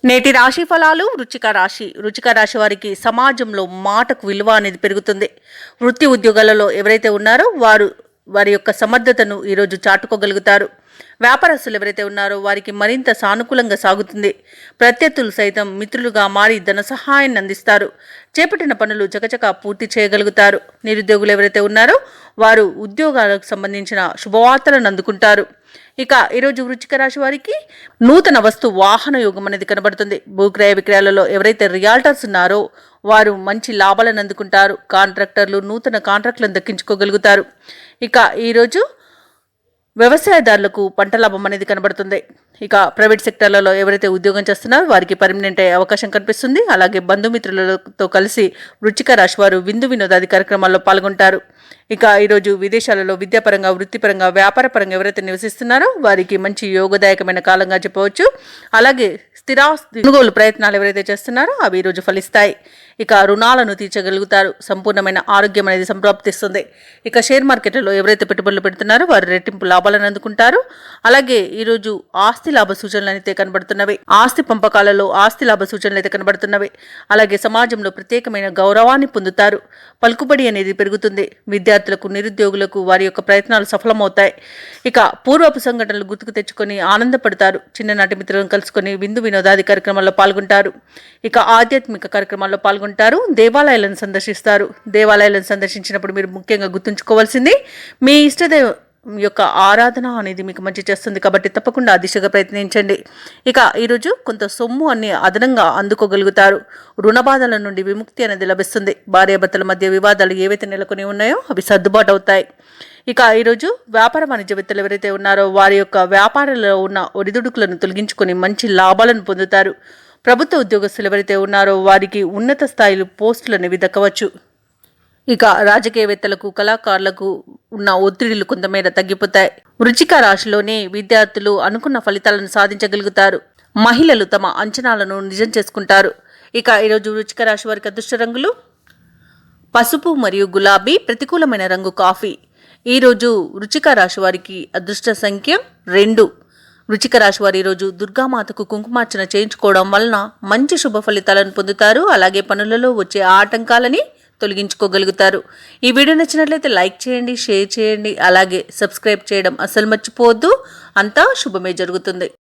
నేటి రాశి ఫలాలు. వృచ్చిక రాశి వారికి సమాజంలో మాటకు విలువ అనేది పెరుగుతుంది. వృత్తి ఉద్యోగాలలో ఎవరైతే ఉన్నారో వారి యొక్క సమర్థతను ఈరోజు చాటుకోగలుగుతారు. వ్యాపారస్తులు ఎవరైతే ఉన్నారో వారికి మరింత సానుకూలంగా సాగుతుంది. ప్రత్యర్థులు సైతం మిత్రులుగా మారి ధన సహాయాన్ని అందిస్తారు. చేపట్టిన పనులు చకచకా పూర్తి చేయగలుగుతారు. నిరుద్యోగులు ఎవరైతే ఉన్నారో వారు ఉద్యోగాలకు సంబంధించిన శుభవార్తలను అందుకుంటారు. ఇక ఈరోజు వృచ్చిక రాశి వారికి నూతన వస్తు వాహన యోగం అనేది కనబడుతుంది. భూక్రయ విక్రయాలలో ఎవరైతే రియాల్టర్స్ ఉన్నారో వారు మంచి లాభాలను అందుకుంటారు. కాంట్రాక్టర్లు నూతన కాంట్రాక్టులను దక్కించుకోగలుగుతారు. ఇక ఈరోజు వ్యవసాయదారులకు పంట లాభం అనేది కనబడుతుంది. ఇక ప్రైవేట్ సెక్టర్లలో ఎవరైతే ఉద్యోగం చేస్తున్నారో వారికి పర్మనెంట్ అయ్యే అవకాశం కనిపిస్తుంది. అలాగే బంధుమిత్రులతో కలిసి వృచ్చిక రాశి వారు విందు వినోదాది కార్యక్రమాల్లో పాల్గొంటారు. ఇక ఈరోజు విదేశాలలో విద్యాపరంగా, వృత్తిపరంగా, వ్యాపారపరంగా ఎవరైతే నివసిస్తున్నారో వారికి మంచి యోగదాయకమైన కాలంగా చెప్పవచ్చు. అలాగే స్థిరాస్తి కొనుగోలు ప్రయత్నాలు ఎవరైతే చేస్తున్నారో అవి ఈరోజు ఫలిస్తాయి. ఇక రుణాలను తీర్చగలుగుతారు. సంపూర్ణమైన ఆరోగ్యం అనేది సంప్రాప్తిస్తుంది. ఇక షేర్ మార్కెట్లలో ఎవరైతే పెట్టుబడులు పెడుతున్నారో వారు రెట్టింపు లాభాలను అందుకుంటారు. అలాగే ఈరోజు ఆస్తి లాభ సూచనలు అయితే కనబడుతున్నవి. ఆస్తి పంపకాలలో ఆస్తి లాభ సూచనలు అయితే కనబడుతున్నవి. అలాగే సమాజంలో ప్రత్యేకమైన గౌరవాన్ని పొందుతారు. పలుకుబడి అనేది పెరుగుతుంది. విద్యార్థులకు, నిరుద్యోగులకు వారి యొక్క ప్రయత్నాలు సఫలమవుతాయి. ఇక పూర్వపు సంఘటనలు గుర్తుకు తెచ్చుకొని ఆనందపడతారు. చిన్ననాటి మిత్రులను కలుసుకొని విందు వినోదాది కార్యక్రమాల్లో పాల్గొంటారు. ఇక ఆధ్యాత్మిక కార్యక్రమాల్లో పాల్గొంటారు. దేవాలయాలను సందర్శిస్తారు. దేవాలయాలను సందర్శించినప్పుడు మీరు ముఖ్యంగా గుర్తుంచుకోవాల్సింది మీ ఇష్టదేవ యొక్క ఆరాధన అనేది మీకు మంచి చేస్తుంది. కాబట్టి తప్పకుండా ఆ దిశగా ప్రయత్నించండి. ఇక ఈరోజు కొంత సొమ్ము అన్ని అదనంగా అందుకోగలుగుతారు. రుణ బాధల నుండి విముక్తి అనేది లభిస్తుంది. భార్యాభర్తల మధ్య వివాదాలు ఏవైతే నెలకొని ఉన్నాయో అవి సర్దుబాటు అవుతాయి. ఇక ఈరోజు వ్యాపార వాణిజ్యవేత్తలు ఎవరైతే ఉన్నారో వారి యొక్క వ్యాపారాలలో ఉన్న ఒడిదుడుకులను తొలగించుకొని మంచి లాభాలను పొందుతారు. ప్రభుత్వ ఉద్యోగస్తులు ఎవరైతే ఉన్నారో వారికి ఉన్నత స్థాయిలో పోస్టులు అనేవి దక్కవచ్చు. ఇక రాజకీయవేత్తలకు, కళాకారులకు ఉన్న ఒత్తిడిలు కొంతమేర తగ్గిపోతాయి. వృచ్చిక రాశిలోని విద్యార్థులు అనుకున్న ఫలితాలను సాధించగలుగుతారు. మహిళలు తమ అంచనాలను నిజం చేసుకుంటారు. ఇక ఈరోజు వృచ్చిక రాశి వారికి అదృష్ట రంగులు పసుపు మరియు గులాబీ. ప్రతికూలమైన రంగు కాఫీ. ఈరోజు వృచ్చిక రాశి వారికి అదృష్ట సంఖ్య 2. వృచ్చిక రాశి వారు ఈరోజు దుర్గామాతకు కుంకుమార్చన చేయించుకోవడం వలన మంచి శుభ ఫలితాలను పొందుతారు. అలాగే పనులలో వచ్చే ఆటంకాలని తొలగించుకోగలుగుతారు. ఈ వీడియో నచ్చినట్లయితే లైక్ చేయండి, షేర్ చేయండి, అలాగే సబ్స్క్రైబ్ చేయడం అస్సలు మర్చిపోవద్దు. అంతా శుభమే జరుగుతుంది.